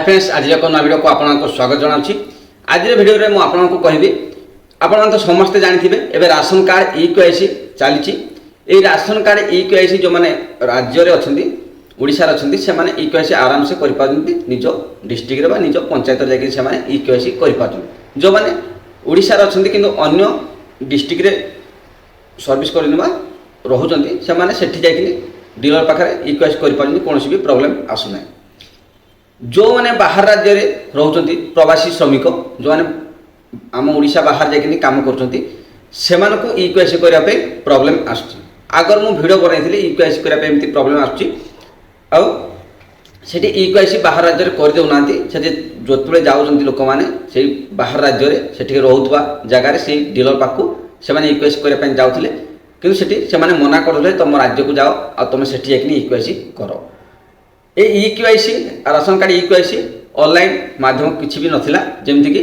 Friends आज एक नया वीडियो को आपको स्वागत जनाऊँ। आज वीडियो में मुझे कहबी आप तो समस्ते जानते एवं राशन कार्ड ई-केवाईसी चली। ये राशन कार्ड ई-केवाईसी जो मैंने राज्य में अच्छा ओडिशार अच्छा से ई-केवाईसी आराम से कर निज डिस्ट्रिक्ट में निज पंचायत जाकि ई-केवाईसी कर जो मैंने ओडिशार अच्छा कि अन्य डिस्ट्रिक्ट सर्विस करवा रोचे से डीलर पाखे ई-केवाईसी कर कौन भी प्रोब्लेम आसुना। जो मैंने बाहर राज्य में रोचे प्रवासी श्रमिक जो मैंने आम ओडिशा बाहर जाकि काम कर ई-केवाईसी करने प्रोब्लेम आसुची। आगर मु वीडियो बनाई ई-केवाईसी करने एमती प्रोब्लेम आसुची आठी ई-केवाईसी बाहर राज्य में कर देना से जो जाऊँ लोक मैंने बाहर राज्य में से रोकवा जगार से डीलर पाखु से ई-केवाईसी करने जाते कि मना कर तुम राज्य को जाओ आ तुम से ई-केवाईसी कर। ये e-KYC ration card e-KYC online माध्यम किसी भी नाला जमीक कि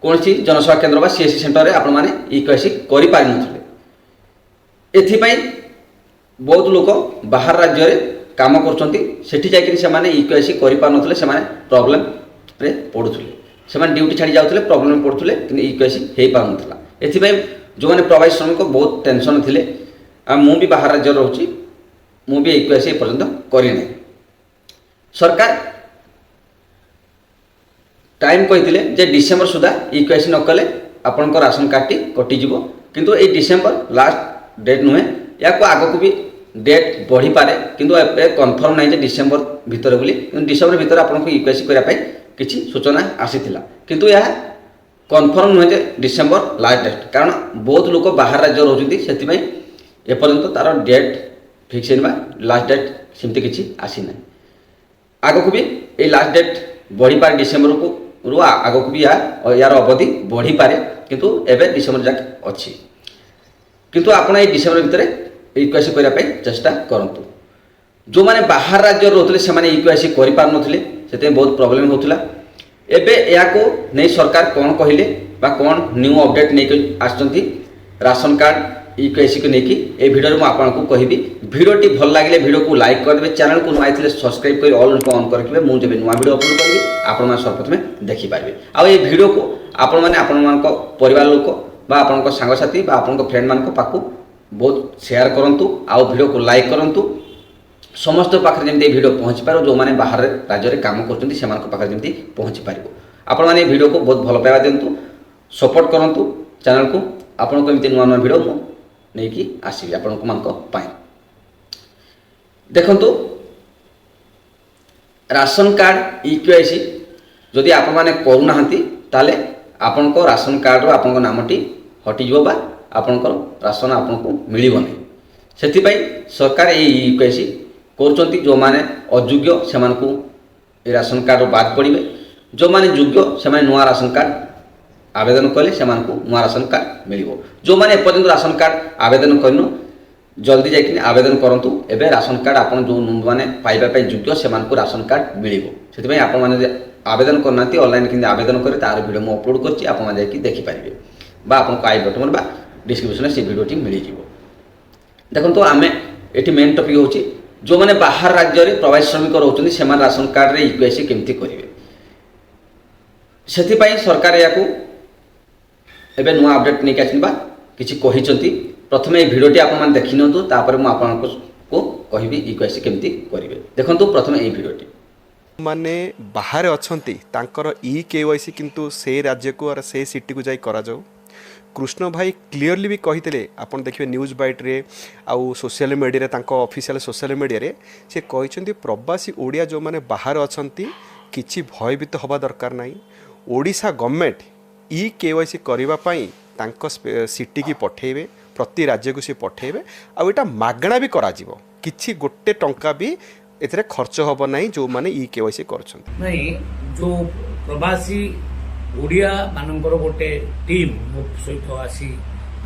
कौन सी जनसेवा केन्द्र सीएससी सेंटर में आपण मैंने ई-केवाईसी कर बहुत लोक बाहर राज्य में काम कर ई-केवाईसी कर प्रोब्लेम पड़ुले से ड्यूटी छाड़ी जाते प्रोब्लेम पड़ुले कि ई-केवाईसी हो पार ना। जो मैंने प्रवासी श्रमिक बहुत टेंशन थे मु भी बाहर राज्य रोची मु भी ई-केवाईसी पर्यंत करना। सरकार टाइम कहते डिसेम्बर सुधा ई-केवाईसी न कले आपण राशन कार्ड टी कटिज किंतु ये डिसेम्बर लास्ट डेट नुहे या आग को भी डेट बढ़ी पारे किंतु कन्फर्म नहीं डिसेम्बर भितर बोली डिसेम्बर भितर आपको ई-केवाईसी करने किसी सूचना आसीथिला किंतु यह कन्फर्म नुहे डिसेम्बर लास्ट डेट कारण बहुत लोग बाहर राज्य रोचती से एपर्यंत तार डेट फिक्स होगा लास्ट डेट सेमती किसी आसी ना। आग को भी ये लास्ट डेट बढ़ी पारे डिसेम्बर को आग को भी यार अवधि बढ़ी पारे किंतु एवं डिसेम्बर जाक अच्छी किंतु आपड़ ये डिसेम्बर भितर ई-केवाईसी करने चेष्टा करूँ। जो मैंने बाहर राज्य रोते से ई-केवाईसी कर पार नथिले से बहुत प्रोब्लेम होता। एवं या नहीं सरकार कौन कहले कौन न्यू अपडेट नहीं आसुँच राशन कार्ड ई-केवाईसी को लेकिन ये वीडियो में आपको कहबी वीडियोटी भल लगे वीडियो को लाइक करदे चैनल को नुआ थे सब्सक्राइब कर ऑल को ऑन करके मुझे नुआ वीडियो अपलोड करी आपण सर्वप्रथम देखिपारे। आउ ये वीडियो को आपण मैंने आपण परिवार लोक आपण सांगसाथी आपण फ्रेंड मान पाखु बहुत शेयर करूँ आउ वीडियो को लाइक करूँ समस्त पाखे जमी वीडियो पहुँची पार जो मैंने बाहर राज्य में कम करमी पहुँची पार। आपण मैंने वीडियो को बहुत भल पाइबा दिंतु सपोर्ट करूँ चैनल को आपन को एमती नुआ नुआ वीडियो मु नहीं आसबि आपण को देखंतु राशन कार्ड ई-केवाईसी जदि आपण माने करू नाहंती ताले आपण को राशन कार्ड रो आपण को नामटी हटिजो बा आपण को राशन आपण को मिलिबो नै। सेति पई सरकार ए ई-केवाईसी करूचंती जो माने अयोग्य सेमान को ए राशन कार्ड रो बाद पड़िबे जो माने योग्य से नुआ राशन कार्ड आवेदन कले से नुआ राशन कार्ड मिलिबो। जो माने एपर्यंत राशन कार्ड आवेदन करनु जल्दी जाकि आवेदन करूँ एवं राशन कार्ड आप जो मैंने पाइबा योग्य से राशन कार्ड मिलिबो। से आप आवेदन करना ऑनलाइन कि आवेदन करें तार वीडियो मुझे अपलोड करछि आप देखिपारे आपको आई बटन बा डिस्क्रिप्शन से वीडियोटी मिल जाए। देखो आम ये मेन टॉपिक हूँ जो मैंने बाहर राज्य में प्रवासी श्रमिक रोचते से राशन कार्ड रे ई-केवाईसी केमती करेंगे से सरकार या एवं नुआ अपडेट नहीं आसवा किसी कहते प्रथम ये भिडियोटी आप देखी नियंतु तापर मु आपको कहबी ई-केवाईसी केमती करेंगे। देखो प्रथम ये भिडियोटी माने बाहर अच्छी तांकर ई-केवाईसी किंतु से राज्य को और से सिटी को जाई करा जाऊ। कृष्ण भाई क्लीयरली भी कही आपन देखिए न्यूज बाइट रे आउ सोशल मीडिया रे ऑफिशियल सोशल मीडिया रे से कहते प्रवासी ओडिया जो माने बाहर अच्छी किछि भयभीत हवा दरकार नहीं। ओडिशा गवर्नमेंट ई-केवाईसी करबा पई तांको सिटी की पठेबे प्रति राज्य को सी पठेबे आ एटा मागणा भी करा जीवो किछि गोटे टंका भी एथरे खर्च होबो नहीं जो माने ई-केवाईसी करछन नहीं। जो प्रवासी ओडिया मानकर गोटे टीम मो सहित आसी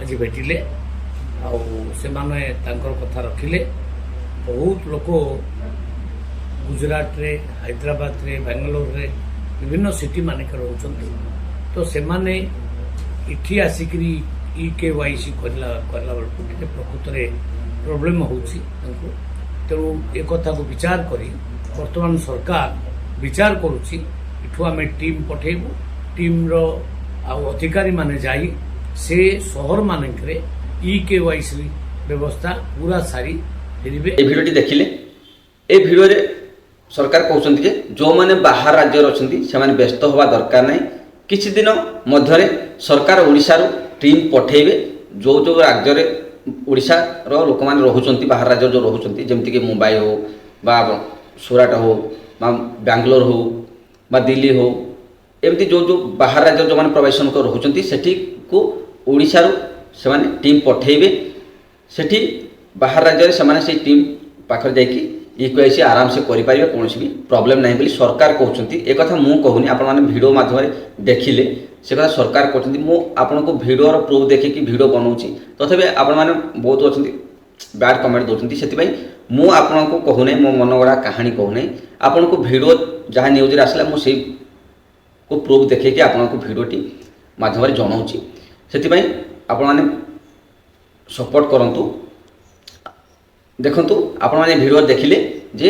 आज भेटिले आ से माने तांकर कथा रखिले। बहुत लोक गुजरात रे हैदराबाद रे बेंगलोर रे विभिन्न सिटी मानक रोचंती तो से माने इठी आसिकरी ई-केवाईसी करला बेलू प्रकृत में प्रोब्लेम होची तेणु एक कथा को विचार करी वर्तमान सरकार विचार करुछि इठु आमे टीम पठेबु टीम रो आउ अधिकारी माने जाई से शहर मानकरे केवाईसी व्यवस्था पूरा सारी फेरिबे। ए भिडियोटी देखिले ए भिडियो रे सरकार कहउछन्ति जे जो माने बाहर राज्य रे अछन्ति से माने व्यस्त होवा दरकार नै किछि दिन मध्यरे सरकार ओडिसा रो टीम पठेबे जो जो राज्य रे ओडिसा रो लोक माने रहुचन्ति बाहर राज्य जो रहुचन्ति जेमति कि मुंबई हो बा सूरत हो बा बेंगलोर हो बा दिल्ली हो एमती जो जो बाहर राज्य जो माने प्रवासन को रहुचन्ति सेठी को ओडिसा रो से माने टीम पठेबे सेठी बाहर राज्य रे से माने से टीम पाखर जाईकी इक्वेसी आराम से करि परिबे कोनोसी भी प्रॉब्लम नाही बोली सरकार कहउचन्ति ए कथा मु कहूनी आपण माने वीडियो माध्यम रे देखिले से कथा सरकार कहउचन्ति मु आपण को वीडियो रो प्रूफ देखि कि वीडियो बनौछि तथबे आपण माने बहुत अछन्ति बैड कमेंट दोछन्ति सेति पई मु आपण को कहूने मो मन गडा कहानी कहूने आपण को वीडियो जहा न्यूज रे आसला मु से को प्रूफ देखि कि आपण को वीडियोटी माध्यम रे जणाउछि सेति पई आपण माने सपोर्ट करंतु देखंतु आपण माने वीडियो देखिले जे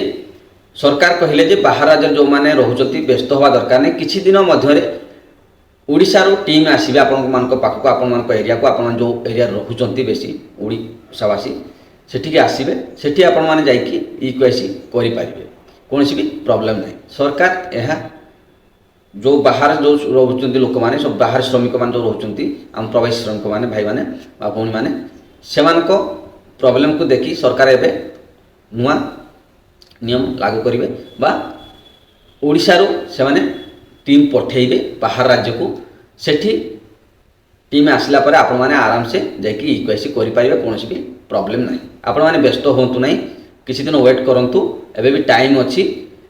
सरकार कहिले जे बाहर राज्य जो माने रहुचंती व्यस्त होवा दरकार नै किछि दिन मध्यरे ओडिसा रो टीम आसीबे आपण मानको पाखको आपण मानको एरिया को आपण जो एरिया रहुचंती बेसी ओडिसावासी सेठी के आसीबे सेठी आपण माने जाई कि इक्वेसी करि परिबे कोनोसी भी प्रॉब्लम नै सरकार एहा जो बाहर जो रहुचंती लोक माने सब बाहर श्रमिक मान जो रहुचंती हम प्रवासी श्रमिक माने भाई माने बा भौणी माने सेमानको प्रॉब्लम को देखी सरकार एबे नुआ नियम लागू करिवे बा ओडिसा रो से माने टीम पठेइबे बाहर राज्य को सेठी टीम आसला पर आपण माने आराम से जाकी इक्वेसी करि परिबे कोनोसी भी प्रॉब्लम नाही आपण माने व्यस्त होंतु नाही किछि दिन वेट करंतु एबे भी टाइम अछि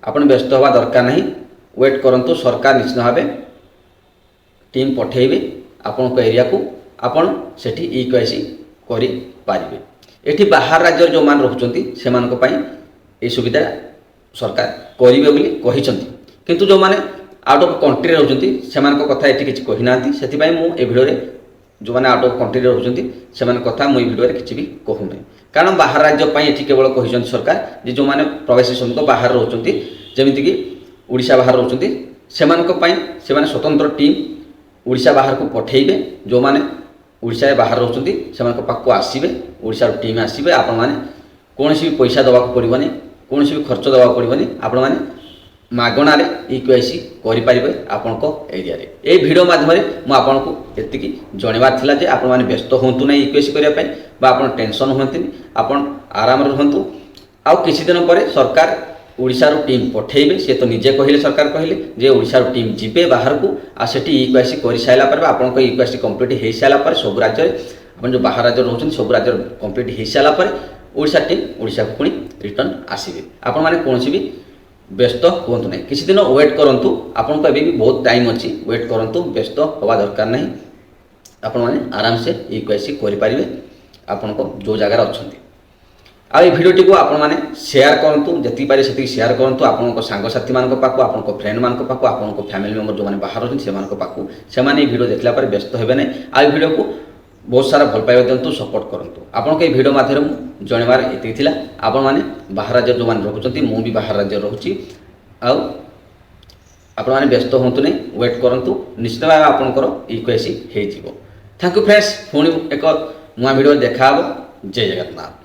आपण व्यस्त होवा दरकार नाही वेट करंतु सरकार निश्चित भाबे टीम पठेइबे आपण को एरिया को आपण सेठी इक्वेसी करि परिबे एठी बाहर राज्य जो मान रहुचंती सेमानको पई ए सुविधा सरकार करिवे बोली कहिसंती किंतु जो माने आउट ऑफ कंट्री रहुचंती सेमानको कथा एठी किछि कहि नांती सेति पई मु ए वीडियो रे जो माने आउट ऑफ कंट्री रहुचंती सेमान कथा मु ए वीडियो रे किछि भी कहू नै कारण बाहर राज्य पई एठी केवल कहिसंती सरकार जे जो माने प्रवासी श्रमिक बाहर रहुचंती जेमिति कि ओडिसा बाहर रहुचंती सेमानको पई से माने स्वतंत्र टीम ओडिसा बाहर को पठेइबे जो माने ओडिसा बाहर रहुचंती सेमानको पाखको आसीबे ओडिसा टीम आसीबे आपण माने कोनोसी भी पैसा दवा को पड़िबनी कोनोसी भी खर्च दवा पड़िबनी आपण माने मागणा रे इक्वेसी करि परिबे आपण को एरिया रे ए वीडियो माध्यम रे मु आपण को एतिकी जणेबार थिला जे आपण माने व्यस्त होंतु नै इक्वेसी करिया पय बा आपण टेंशन होंतिनी आपण आराम रे रहंतु आ किछि दिन परे सरकार ओडिसा रो टीम पठेइबे से तो निजे कहिले सरकार कहिले जे ओडिसा रो टीम जिबे बाहर को आ सेठी इक्वेसी करि साइला पर आपण को इक्वेसी कंप्लीट हे साइला पर सब राज्य रे अपन जो बाहर राज्य रहउछन सब राज्य कंप्लीट हे साइला पर ओडिसा टीम ओडिसा को पुणी रिटर्न आसीबे आपण माने कोनोसी भी व्यस्त होंतु नै किछि दिन वेट करंतु आपण को एबे भी बहुत टाइम अछि वेट करंतु व्यस्त होवा दरकार नै आपण माने आराम से इक्वेसी करि परिबे आपण को जो जगह अछंती आ ए वीडियोटी को आपण माने शेयर करंतु जति पारे सेति शेयर करंतु आपण को सांग साथी मान को पाको आपण को फ्रेंड मान को पाको आपण को फैमिली मेंबर जो माने बाहर रहन से मान को पाको से माने वीडियो देखला पर व्यस्त हेबे नै आ ए वीडियो को बहुत सारा भल पाइबा दिंतु सपोर्ट करंतु आपण के वीडियो माध्यम जणेबार एति थिला आपण माने बाहर राज्य जो मान रहुचंती मु भी बाहर राज्य रहउची आ आपण माने व्यस्त होंतु नै वेट करंतु निश्चित भाव आपनकर इक्वेसी हे जिवो थैंक यू फ्रेंड्स पुणी एक नुआ वीडियो देखाबो जय जगन्नाथ।